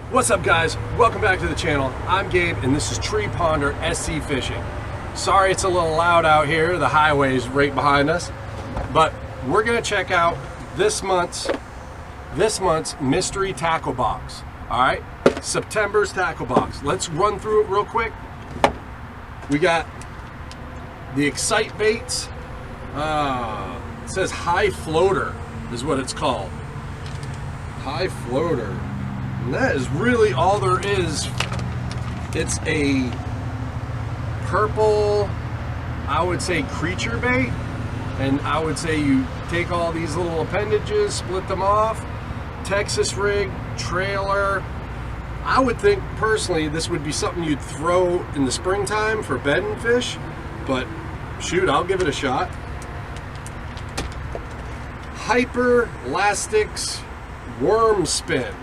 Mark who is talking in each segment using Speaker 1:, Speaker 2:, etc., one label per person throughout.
Speaker 1: What's up, guys? Welcome back to the channel. I'm Gabe and this is Tree Ponder SC Fishing. Sorry it's a little loud out here, the highway's right behind us, but we're gonna check out this month's mystery tackle box. All right, September's tackle box. Let's run through it real quick. We got the Excite baits. It says High Floater is what it's called. High Floater. And that is really all there is. It's a purple, I would say, creature bait. And I would say you take all these little appendages, split them off, Texas rig, trailer. I would think personally this would be something you'd throw in the springtime for bedding fish, but shoot, I'll give it a shot. HyperLastics WormSpin.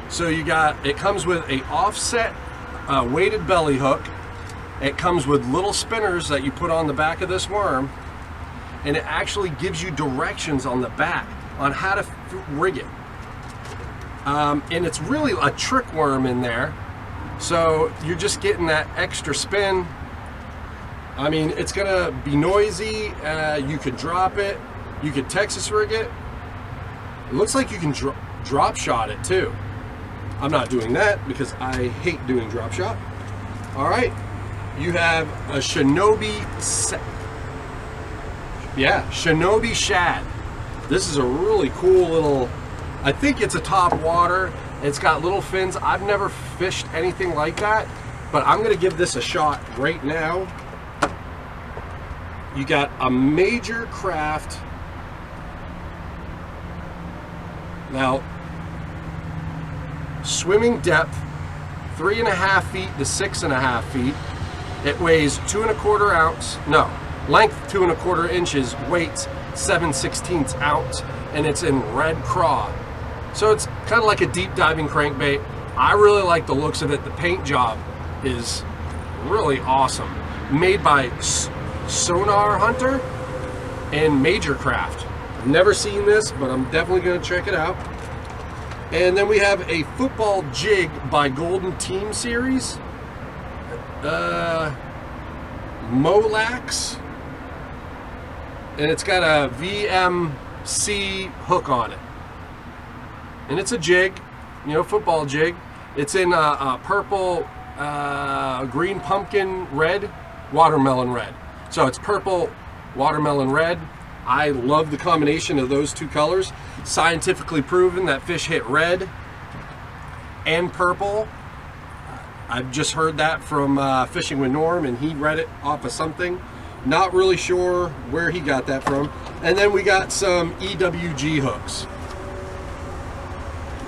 Speaker 1: So you got, it comes with a offset weighted belly hook. It comes with little spinners that you put on the back of this worm, and it actually gives you directions on the back on how to rig it. And it's really a trick worm in there, so you're just getting that extra spin. I mean, it's gonna be noisy. You could drop it, you could Texas rig it. It looks like you can drop shot it too. I'm not doing that because I hate doing drop shot. All right, you have a Shinobi shad. This is a really cool little, I think it's a top water. It's got little fins. I've never fished anything like that, but I'm gonna give this a shot right now. You got a Major Craft. Now, swimming depth 3.5 feet to 6.5 feet. It weighs 2 1/4 ounce. No, length 2 1/4 inches. Weight 7/16 ounce, and it's in red craw. So it's kind of like a deep diving crankbait. I really like the looks of it. The paint job is really awesome. Made by Sonar Hunter and Major Craft. Never seen this, but I'm definitely going to check it out. And then we have a football jig by Golden Team Series. Molax. And it's got a VMC hook on it. And it's a jig, you know, football jig. It's in a purple, green pumpkin red, watermelon red. So it's purple, watermelon red. I love the combination of those two colors. Scientifically proven that fish hit red and purple. I've just heard that from Fishing with Norm, and he read it off of something. Not really sure where he got that from. And then we got some EWG hooks.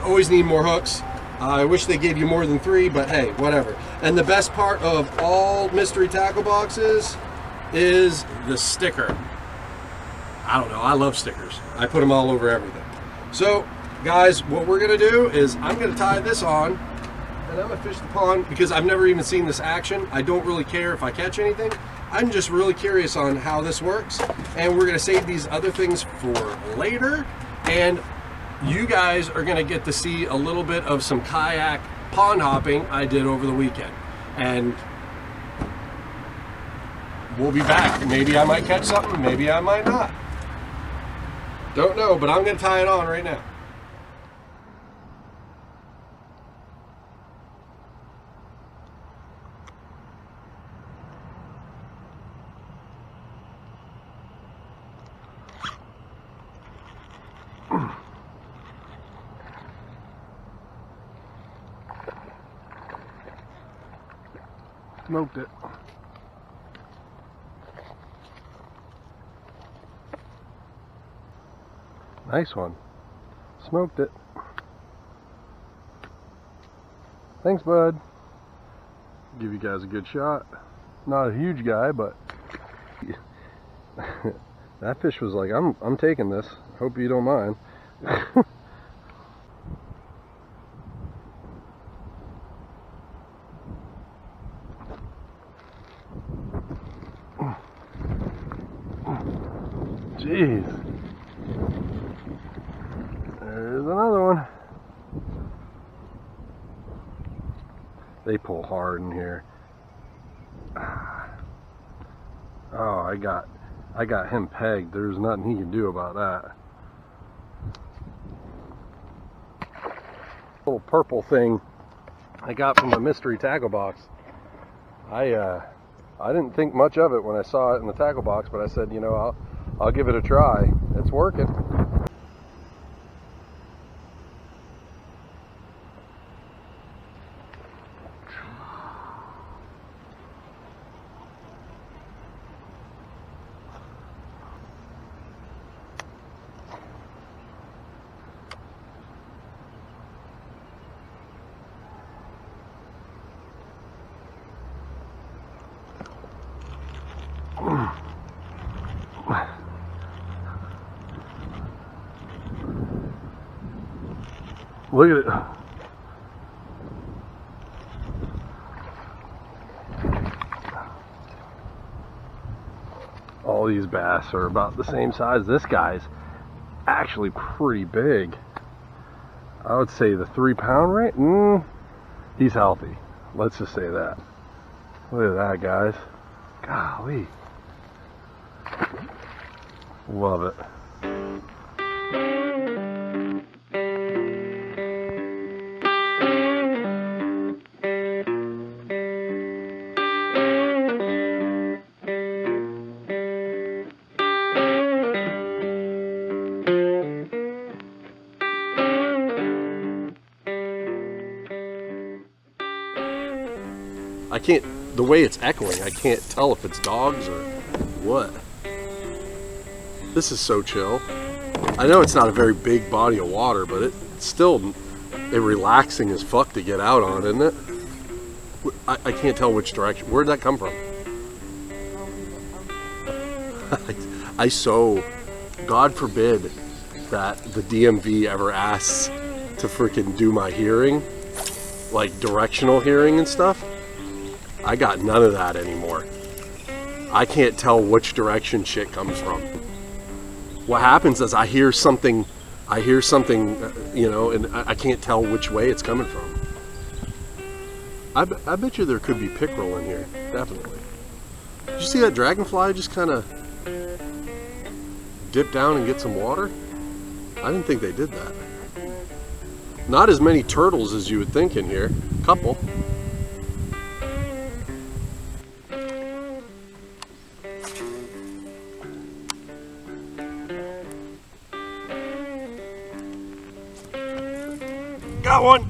Speaker 1: Always need more hooks. I wish they gave you more than 3, but hey, whatever. And the best part of all mystery tackle boxes is the sticker. I don't know, I love stickers. I put them all over everything. So, guys, what we're gonna do is I'm gonna tie this on, and I'm gonna fish the pond because I've never even seen this action. I don't really care if I catch anything. I'm just really curious on how this works, and we're gonna save these other things for later, and you guys are gonna get to see a little bit of some kayak pond hopping I did over the weekend. And we'll be back. Maybe I might catch something, maybe I might not. Don't know, but I'm gonna tie it on right now. Smoked it. Nice one. Smoked it. Thanks, bud. Give you guys a good shot. Not a huge guy, but that fish was like, I'm taking this. Hope you don't mind. Jeez. There's another one. They pull hard in here. Oh, I got him pegged. There's nothing he can do about that. Little purple thing I got from the mystery tackle box. I didn't think much of it when I saw it in the tackle box, but I said, you know, I'll give it a try. It's working. Look at it. All these bass are about the same size. This guy's actually pretty big. I would say the 3-pound rate. He's healthy. Let's just say that. Look at that, guys. Golly. Love it. I can't, the way it's echoing, I can't tell if it's dogs or what. This is so chill. I know it's not a very big body of water, but it's still relaxing as fuck to get out on, isn't it? I can't tell which direction. Where'd that come from? God forbid that the DMV ever asks to freaking do my hearing, like directional hearing and stuff. I got none of that anymore. I can't tell which direction shit comes from. What happens is I hear something, you know, and I can't tell which way it's coming from. I bet you there could be pickerel in here, definitely. Did you see that dragonfly just kind of dip down and get some water? I didn't think they did that. Not as many turtles as you would think in here. A couple. Got one!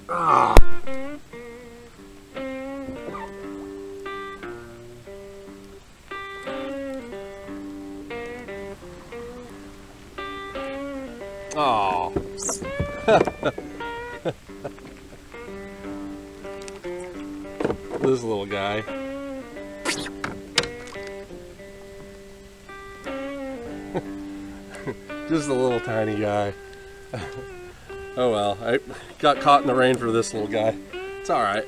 Speaker 1: Ah. Oh. This little guy. Just a little tiny guy. Oh well, I got caught in the rain for this little guy. It's alright.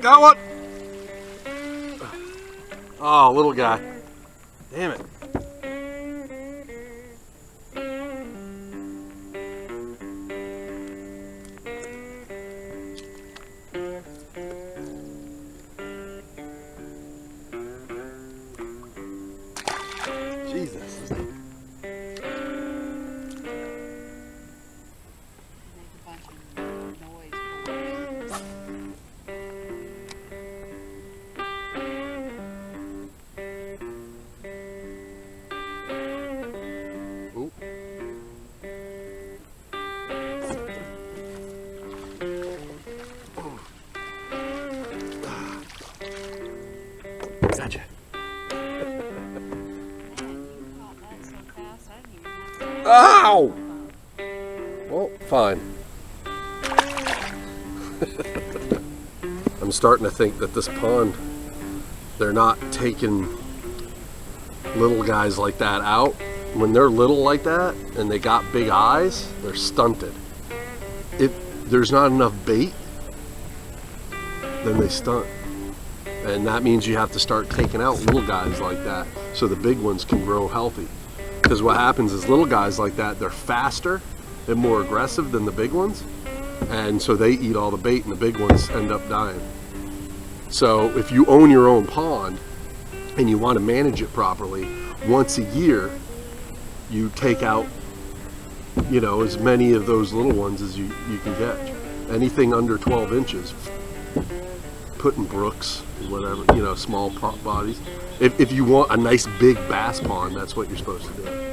Speaker 1: Got one! Oh, little guy. Damn it. Jesus. Ooh. Gotcha. Ow! Well, fine. I'm starting to think that this pond, they're not taking little guys like that out when they're little like that and they got big eyes, they're stunted. If there's not enough bait, then they stunt. And that means you have to start taking out little guys like that so the big ones can grow healthy. Because what happens is little guys like that, they're faster and more aggressive than the big ones. And so they eat all the bait and the big ones end up dying. So if you own your own pond and you want to manage it properly, once a year, you take out, you know, as many of those little ones as you can catch. Anything under 12 inches, put in brooks, whatever, you know, small bodies. If you want a nice big bass pond, that's what you're supposed to do.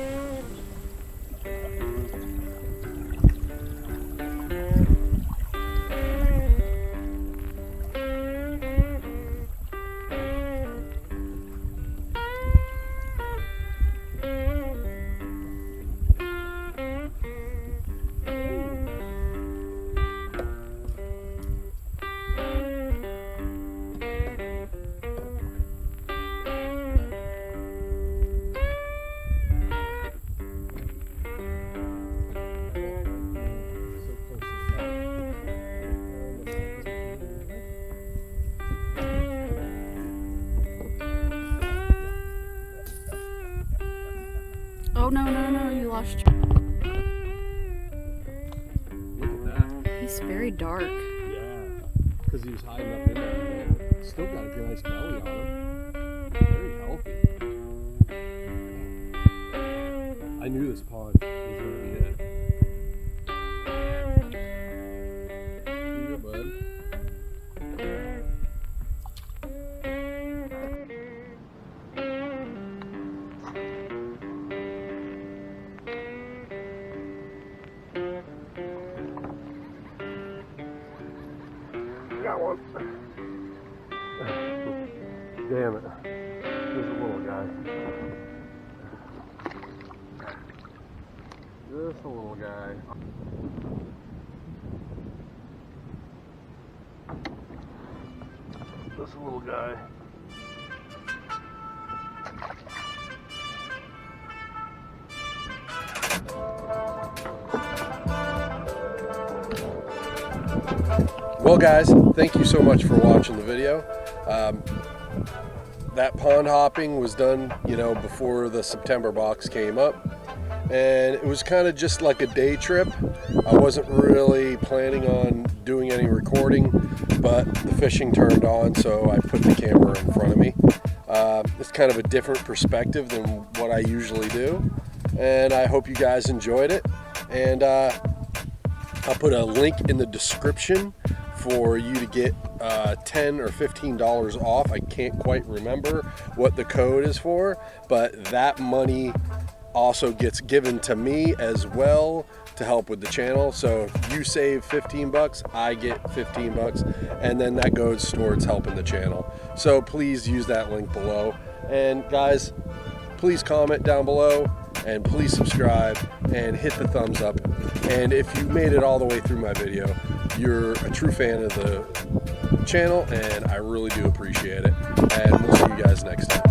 Speaker 2: Oh, no, you lost your...
Speaker 1: Look at that.
Speaker 2: He's very dark.
Speaker 1: Yeah, because he was hiding up in there. Still got a nice belly on him. Very healthy. I knew this pond was going to be it. See you, bud. Got one. Damn it. There's a little guy. Just a little guy. Just a little guy. Well guys, thank you so much for watching the video. That pond hopping was done, you know, before the September box came up, and it was kind of just like a day trip. I wasn't really planning on doing any recording, but the fishing turned on, so I put the camera in front of me. It's kind of a different perspective than what I usually do, and I hope you guys enjoyed it. And I'll put a link in the description for you to get $10 or $15 off. I can't quite remember what the code is for, but that money also gets given to me as well to help with the channel. So if you save 15 bucks, I get 15 bucks, and then that goes towards helping the channel. So please use that link below. And guys, please comment down below, and please subscribe and hit the thumbs up. And if you made it all the way through my video, you're a true fan of the channel, and I really do appreciate it. And we'll see you guys next time.